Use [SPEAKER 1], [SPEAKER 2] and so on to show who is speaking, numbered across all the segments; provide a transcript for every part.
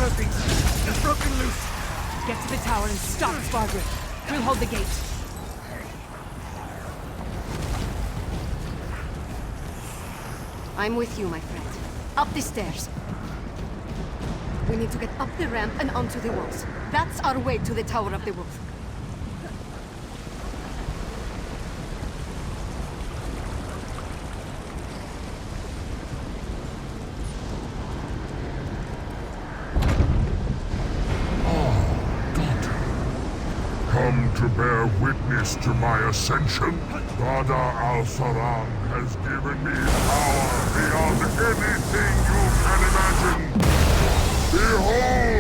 [SPEAKER 1] beast! It's broken loose!
[SPEAKER 2] Get to the tower and stop Spargrid. We'll hold the gate.
[SPEAKER 3] I'm with you, my friend. Up the stairs. We need to get up the ramp and onto the walls. That's our way to the Tower of the Wolf.
[SPEAKER 4] Come to bear witness to my ascension. Bada al-Saram has given me power beyond anything you can imagine. Behold!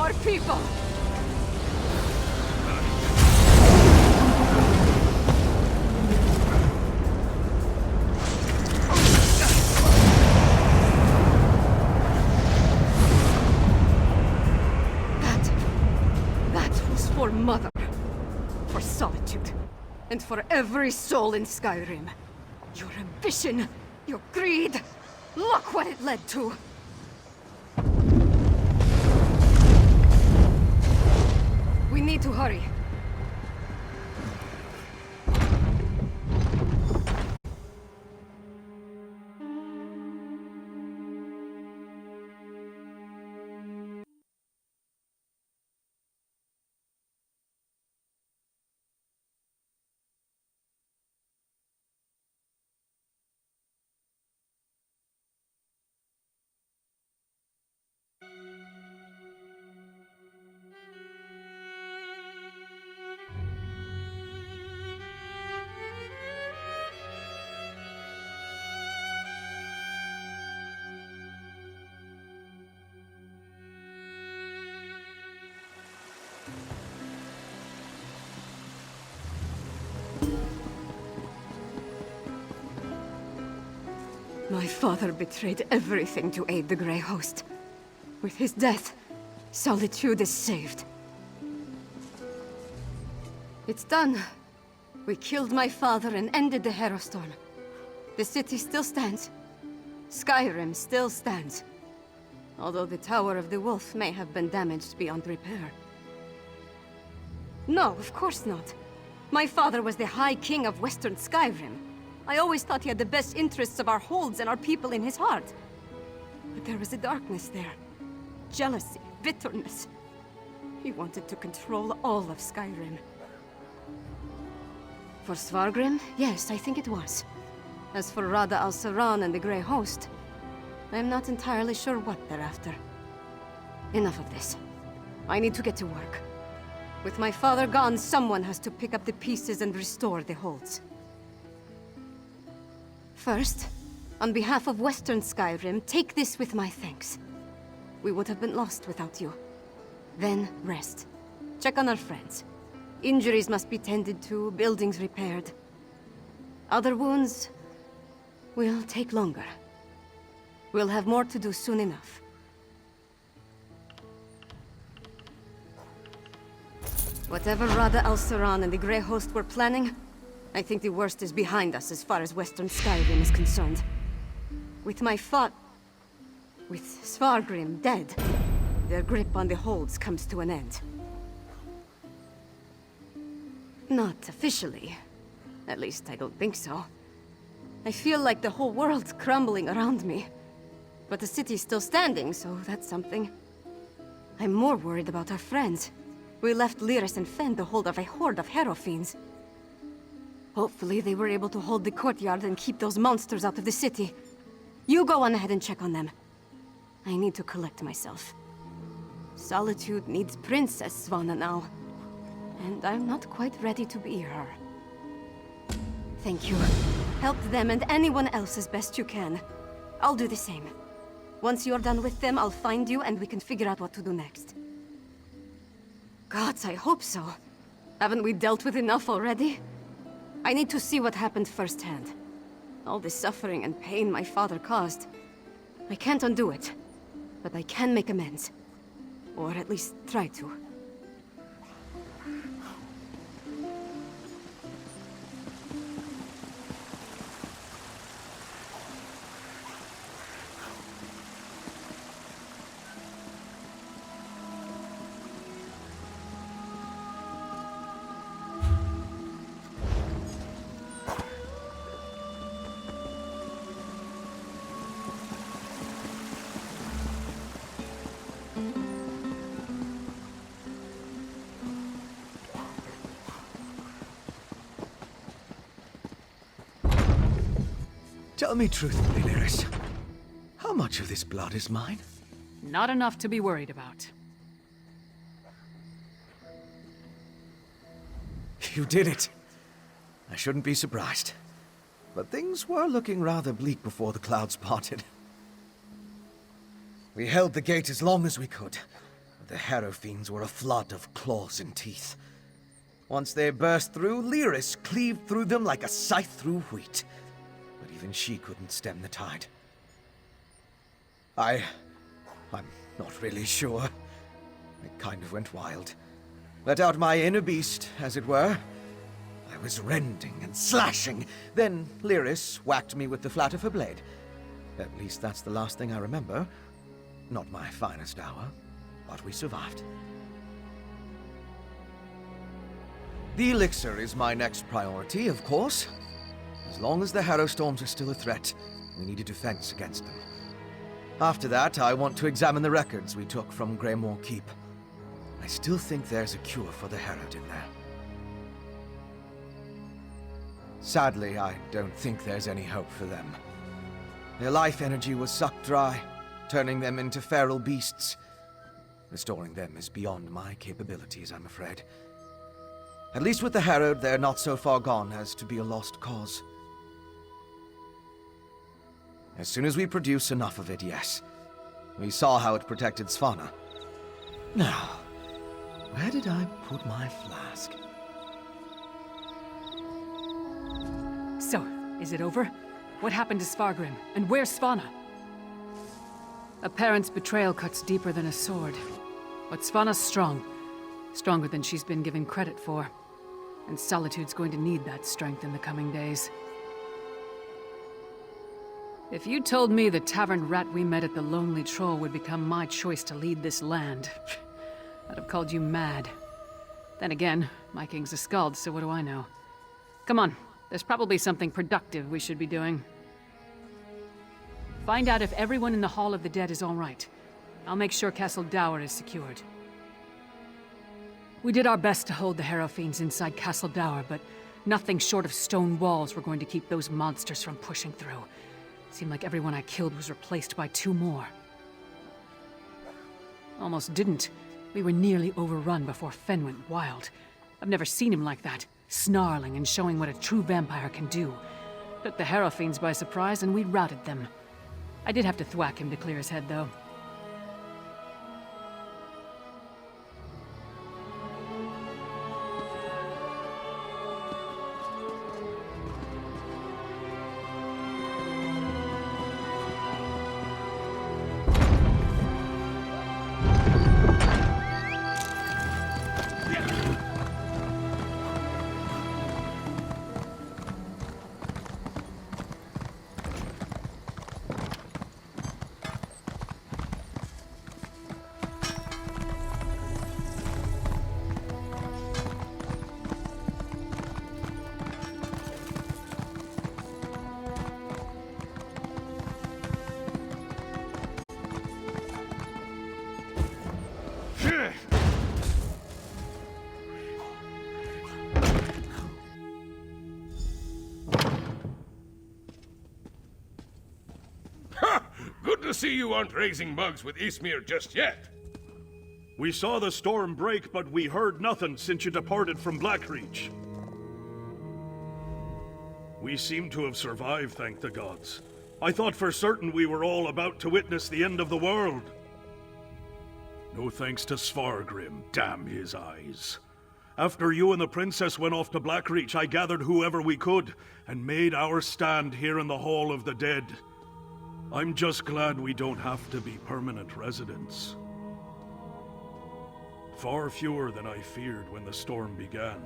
[SPEAKER 3] our people! That was for Mother. For Solitude. And for every soul in Skyrim. Your ambition, your greed, look what it led to! We need to hurry. My father betrayed everything to aid the Grey Host. With his death, Solitude is saved. It's done. We killed my father and ended the Herostorm. The city still stands. Skyrim still stands. Although the Tower of the Wolf may have been damaged beyond repair. No, of course not. My father was the High King of Western Skyrim. I always thought he had the best interests of our holds and our people in his heart. But there was a darkness there. Jealousy, bitterness. He wanted to control all of Skyrim. For Svargrim, yes, I think it was. As for Rada al-Saran and the Grey Host, I am not entirely sure what they're after. Enough of this. I need to get to work. With my father gone, someone has to pick up the pieces and restore the holds. First, on behalf of Western Skyrim, take this with my thanks. We would have been lost without you. Then, rest. Check on our friends. Injuries must be tended to, buildings repaired. Other wounds will take longer. We'll have more to do soon enough. Whatever Rada al-Saran and the Grey Host were planning, I think the worst is behind us as far as Western Skyrim is concerned. With with Svargrim dead, their grip on the holds comes to an end. Not officially. At least I don't think so. I feel like the whole world's crumbling around me. But the city's still standing, so that's something. I'm more worried about our friends. We left Lyris and Fen to hold of a horde of Hero fiends. Hopefully they were able to hold the courtyard and keep those monsters out of the city. You go on ahead and check on them. I need to collect myself. Solitude needs Princess Svanna now. And I'm not quite ready to be her. Thank you. Help them and anyone else as best you can. I'll do the same. Once you're done with them, I'll find you and we can figure out what to do next. Gods, I hope so. Haven't we dealt with enough already? I need to see what happened firsthand. All the suffering and pain my father caused. I can't undo it, but I can make amends. Or at least try to.
[SPEAKER 1] Tell me truthfully, Lyris. How much of this blood is mine?
[SPEAKER 2] Not enough to be worried about.
[SPEAKER 1] You did it. I shouldn't be surprised. But things were looking rather bleak before the clouds parted. We held the gate as long as we could, The Harrow Fiends were a flood of claws and teeth. Once they burst through, Lyris cleaved through them like a scythe through wheat. But even she couldn't stem the tide. I'm not really sure. I kind of went wild. Let out my inner beast, as it were. I was rending and slashing. Then Lyris whacked me with the flat of her blade. At least that's the last thing I remember. Not my finest hour, but we survived. The elixir is my next priority, of course. As long as the Harrow Storms are still a threat, we need a defense against them. After that, I want to examine the records we took from Greymoor Keep. I still think there's a cure for the Herod in there. Sadly, I don't think there's any hope for them. Their life energy was sucked dry, turning them into feral beasts. Restoring them is beyond my capabilities, I'm afraid. At least with the Herod, they're not so far gone as to be a lost cause. As soon as we produce enough of it, yes. We saw how it protected Svanna. Now, where did I put my flask?
[SPEAKER 2] So, is it over? What happened to Svargrim? And where's Svanna? A parent's betrayal cuts deeper than a sword. But Svanna's strong. Stronger than she's been given credit for. And Solitude's going to need that strength in the coming days. If you told me the tavern rat we met at the Lonely Troll would become my choice to lead this land, I'd have called you mad. Then again, my king's a skald, so what do I know? Come on, there's probably something productive we should be doing. Find out if everyone in the Hall of the Dead is all right. I'll make sure Castle Dour is secured. We did our best to hold the Harrow Fiends inside Castle Dour, but nothing short of stone walls were going to keep those monsters from pushing through. Seemed like everyone I killed was replaced by 2 more. Almost didn't. We were nearly overrun before Fen went wild. I've never seen him like that, snarling and showing what a true vampire can do. Took the Harrow Fiends by surprise and we routed them. I did have to thwack him to clear his head, though.
[SPEAKER 5] Good to see you aren't raising mugs with Ismir just yet.
[SPEAKER 6] We saw the storm break, but we heard nothing since you departed from Blackreach. We seem to have survived, thank the gods. I thought for certain we were all about to witness the end of the world. No thanks to Svargrim, damn his eyes. After you and the princess went off to Blackreach, I gathered whoever we could, and made our stand here in the Hall of the Dead. I'm just glad we don't have to be permanent residents. Far fewer than I feared when the storm began.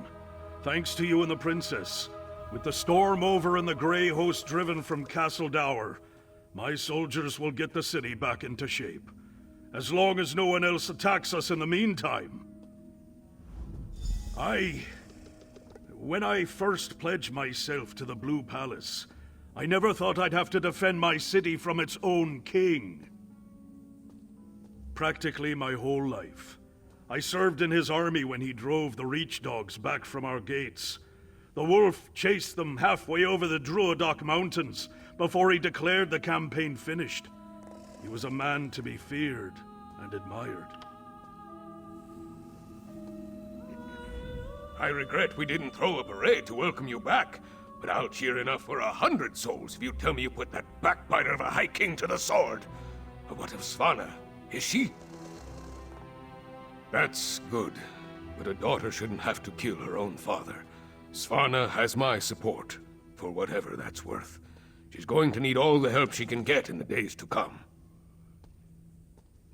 [SPEAKER 6] Thanks to you and the princess. With the storm over and the Grey host driven from Castle Dour, my soldiers will get the city back into shape. As long as no one else attacks us in the meantime. When I first pledged myself to the Blue Palace, I never thought I'd have to defend my city from its own king. Practically my whole life. I served in his army when he drove the Reach Dogs back from our gates. The wolf chased them halfway over the Druadoc Mountains before he declared the campaign finished. He was a man to be feared and admired.
[SPEAKER 5] I regret we didn't throw a parade to welcome you back, but I'll cheer enough for 100 souls if you tell me you put that backbiter of a High King to the sword. But what of Svanna? Is she? That's good. But a daughter shouldn't have to kill her own father. Svanna has my support, for whatever that's worth. She's going to need all the help she can get in the days to come.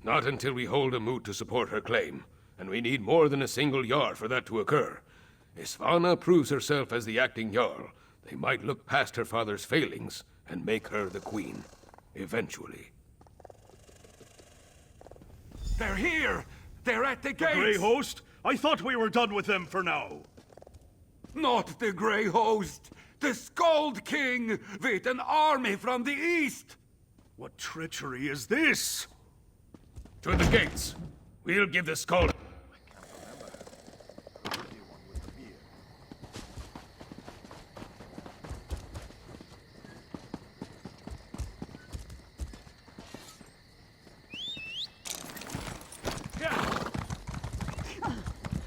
[SPEAKER 5] Not until we hold a moot to support her claim, and we need more than a single Jarl for that to occur. If Svanna proves herself as the acting Jarl, they might look past her father's failings and make her the queen. Eventually.
[SPEAKER 7] They're here! They're at the gates!
[SPEAKER 6] Grey Host? I thought we were done with them for now.
[SPEAKER 7] Not the Grey Host! The Skald King! With an army from the east!
[SPEAKER 6] What treachery is this?
[SPEAKER 5] To the gates! We'll give the Skald...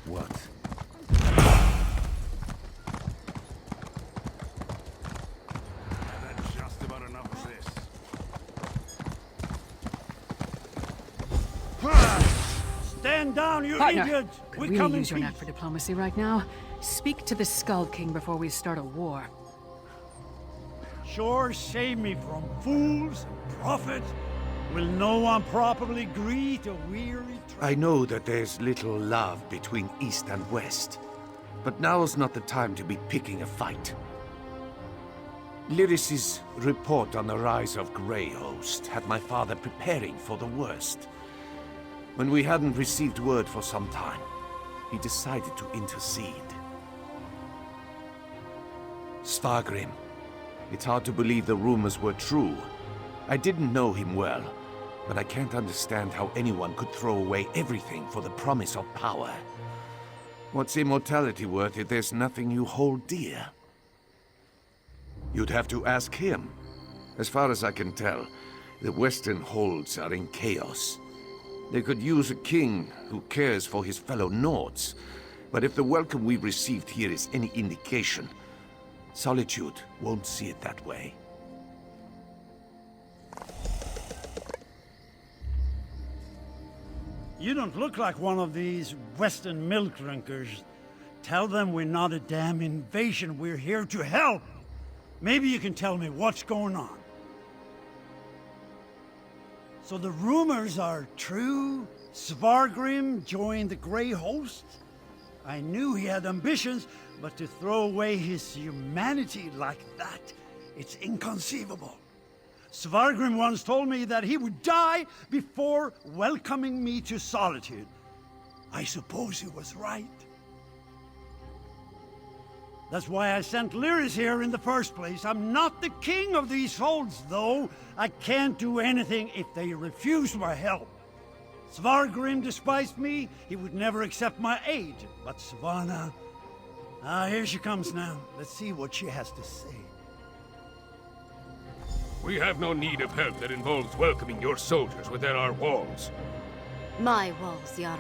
[SPEAKER 1] What?
[SPEAKER 7] That's just about enough of this.
[SPEAKER 6] Stand down, you
[SPEAKER 2] Partner,
[SPEAKER 6] idiot!
[SPEAKER 2] could
[SPEAKER 6] We
[SPEAKER 2] really
[SPEAKER 6] come in
[SPEAKER 2] use your knack
[SPEAKER 6] peace.
[SPEAKER 2] for diplomacy right now. Speak to the Skull King before we start a war.
[SPEAKER 8] Sure save me from fools and prophets. Will no one properly greet a weary
[SPEAKER 9] I know that there's little love between East and West, but now's not the time to be picking a fight. Lyris's report on the rise of Grey Host had my father preparing for the worst. When we hadn't received word for some time, he decided to intercede. Svargrim. It's hard to believe the rumors were true. I didn't know him well, but I can't understand how anyone could throw away everything for the promise of power. What's immortality worth if there's nothing you hold dear? You'd have to ask him. As far as I can tell, the Western holds are in chaos. They could use a king who cares for his fellow Nords, but if the welcome we've received here is any indication, Solitude won't see it that way.
[SPEAKER 8] You don't look like one of these Western milk drinkers. Tell them we're not a damn invasion, we're here to help. Maybe you can tell me what's going on. So the rumors are true? Svargrim joined the Grey Host? I knew he had ambitions, but to throw away his humanity like that, it's inconceivable. Svargrim once told me that he would die before welcoming me to Solitude. I suppose he was right. That's why I sent Lyris here in the first place. I'm not the king of these holds, though. I can't do anything if they refuse my help. Svargrim despised me. He would never accept my aid. But Svanna... here she comes now. Let's see what she has to say.
[SPEAKER 5] We have no need of help that involves welcoming your soldiers within our walls.
[SPEAKER 3] My walls, Jarl.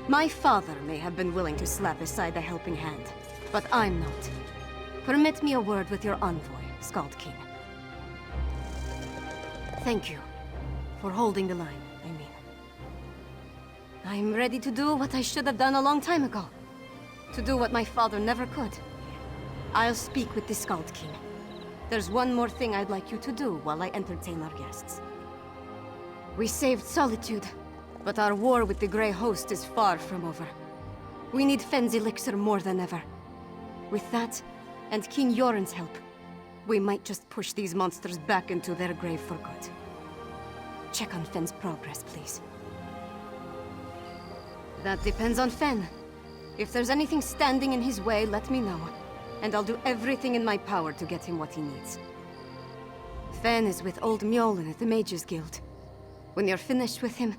[SPEAKER 3] My father may have been willing to slap aside a helping hand, but I'm not. Permit me a word with your envoy, Skald King. Thank you for holding the line, I mean. I'm ready to do what I should have done a long time ago. To do what my father never could. I'll speak with the Skald King. There's one more thing I'd like you to do while I entertain our guests. We saved Solitude, but our war with the Grey Host is far from over. We need Fenn's elixir more than ever. With that, and King Yoren's help, we might just push these monsters back into their grave for good. Check on Fenn's progress, please. That depends on Fenn. If there's anything standing in his way, let me know, and I'll do everything in my power to get him what he needs. Fenn is with old Mjolnir at the Mages Guild. When you're finished with him,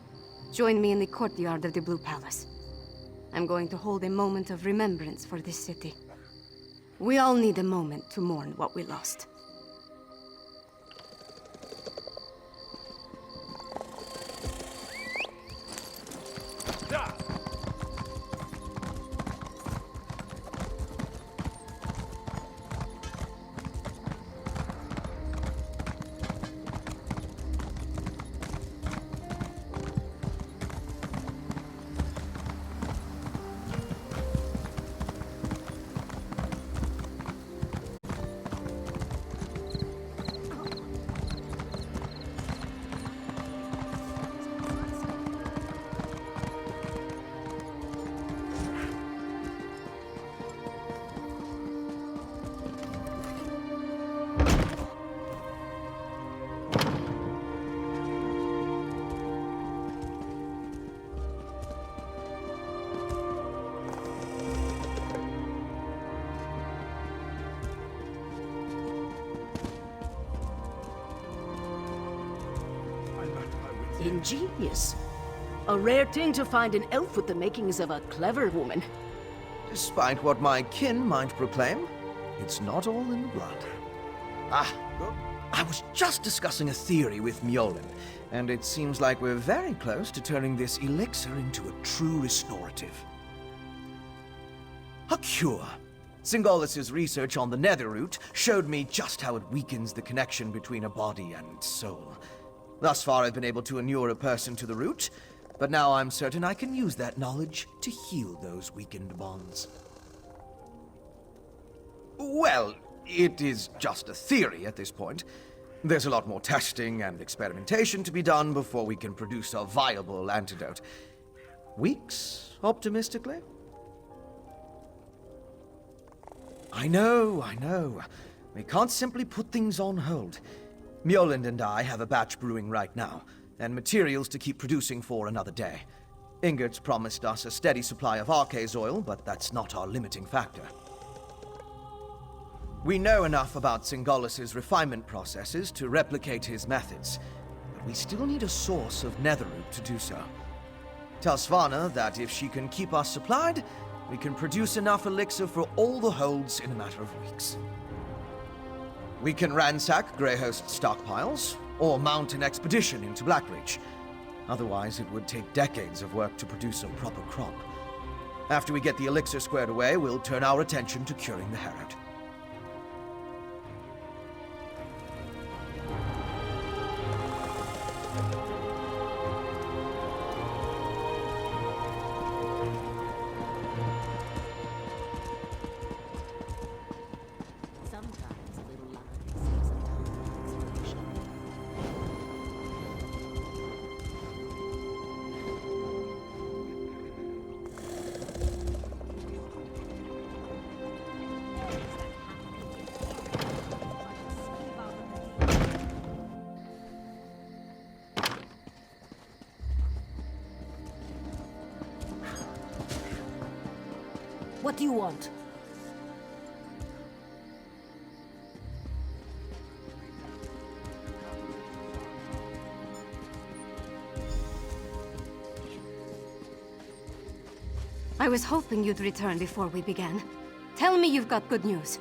[SPEAKER 3] join me in the courtyard of the Blue Palace. I'm going to hold a moment of remembrance for this city. We all need a moment to mourn what we lost.
[SPEAKER 10] Ingenious. A rare thing to find an elf with the makings of a clever woman.
[SPEAKER 1] Despite what my kin might proclaim, it's not all in the blood. I was just discussing a theory with Mjolnir, and it seems like we're very close to turning this elixir into a true restorative. A cure. Singolis's research on the Netherroot showed me just how it weakens the connection between a body and soul. Thus far, I've been able to inure a person to the root, but now I'm certain I can use that knowledge to heal those weakened bonds. Well, it is just a theory at this point. There's a lot more testing and experimentation to be done before we can produce a viable antidote. Weeks, optimistically? I know. We can't simply put things on hold. Mjolnir and I have a batch brewing right now, and materials to keep producing for another day. Ingrid's promised us a steady supply of Arcase oil, but that's not our limiting factor. We know enough about Singolis's refinement processes to replicate his methods, but we still need a source of Netherroot to do so. Tell Svanna that if she can keep us supplied, we can produce enough elixir for all the holds in a matter of weeks. We can ransack Greyhost's stockpiles, or mount an expedition into Blackreach. Otherwise, it would take decades of work to produce a proper crop. After we get the elixir squared away, we'll turn our attention to curing the Herod.
[SPEAKER 10] Sometimes a little line saves a ton of consolation. What do you want?
[SPEAKER 3] I was hoping you'd return before we began. Tell me you've got good news.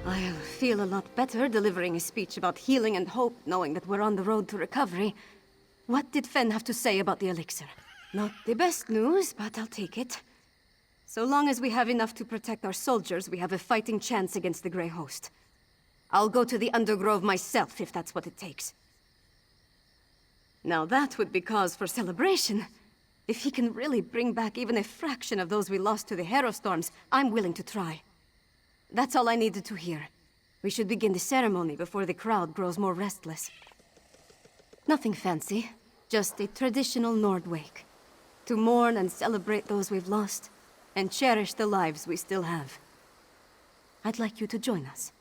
[SPEAKER 3] I'll feel a lot better delivering a speech about healing and hope, knowing that we're on the road to recovery. What did Fen have to say about the elixir? Not the best news, but I'll take it. So long as we have enough to protect our soldiers, we have a fighting chance against the Grey Host. I'll go to the Undergrove myself, if that's what it takes. Now that would be cause for celebration. If he can really bring back even a fraction of those we lost to the Herostorms, I'm willing to try. That's all I needed to hear. We should begin the ceremony before the crowd grows more restless. Nothing fancy, just a traditional Nord wake. To mourn and celebrate those we've lost, and cherish the lives we still have. I'd like you to join us.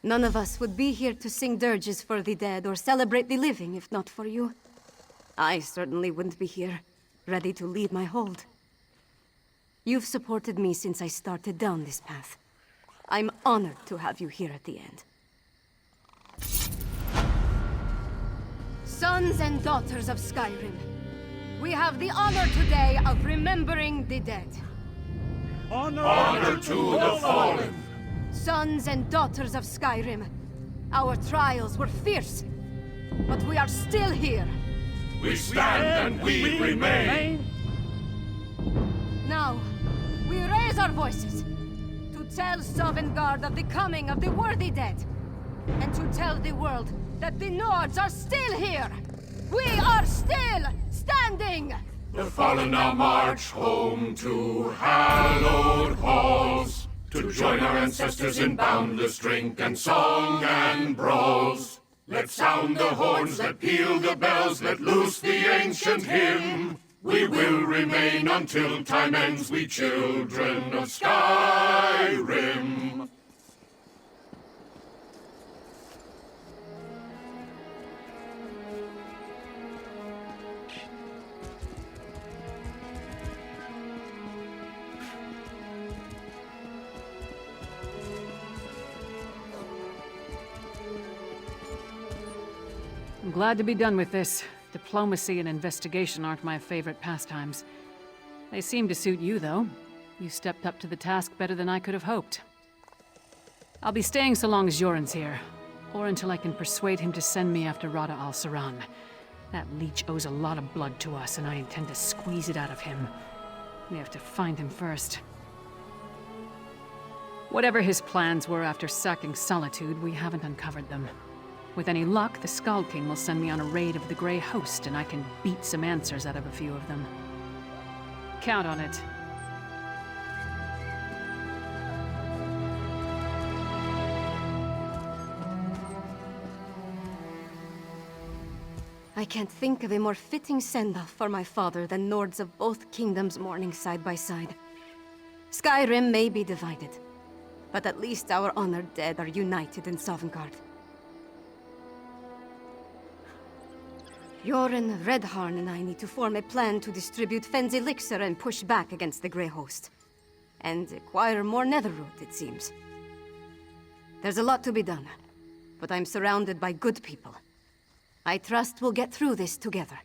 [SPEAKER 3] None of us would be here to sing dirges for the dead or celebrate the living if not for you. I certainly wouldn't be here, ready to lead my hold. You've supported me since I started down this path. I'm honored to have you here at the end. Sons and daughters of Skyrim, we have the honor today of remembering the dead.
[SPEAKER 4] Honor to the fallen!
[SPEAKER 3] Sons and daughters of Skyrim, our trials were fierce, but we are still here.
[SPEAKER 4] We stand and we remain!
[SPEAKER 3] Now, we raise our voices to tell Sovngarde of the coming of the worthy dead, and to tell the world that the Nords are still here! We are still standing!
[SPEAKER 4] The fallen now march home to hallowed halls, to join our ancestors in boundless drink and song and brawls. Let sound the horns, let peal the bells, let loose the ancient hymn. We will remain until time ends, we children of Skyrim.
[SPEAKER 2] I'm glad to be done with this. Diplomacy and investigation aren't my favorite pastimes. They seem to suit you, though. You stepped up to the task better than I could have hoped. I'll be staying so long as Yoren's here, or until I can persuade him to send me after Rada al-Saran. That leech owes a lot of blood to us, and I intend to squeeze it out of him. We have to find him first. Whatever his plans were after sacking Solitude, we haven't uncovered them. With any luck, the Skald King will send me on a raid of the Grey Host, and I can beat some answers out of a few of them. Count on it.
[SPEAKER 3] I can't think of a more fitting send-off for my father than Nords of both kingdoms mourning side by side. Skyrim may be divided, but at least our honored dead are united in Sovngarde. Joren, Redharn, and I need to form a plan to distribute Fenn's elixir and push back against the Grey Host. And acquire more Netherroot, it seems. There's a lot to be done, but I'm surrounded by good people. I trust we'll get through this together.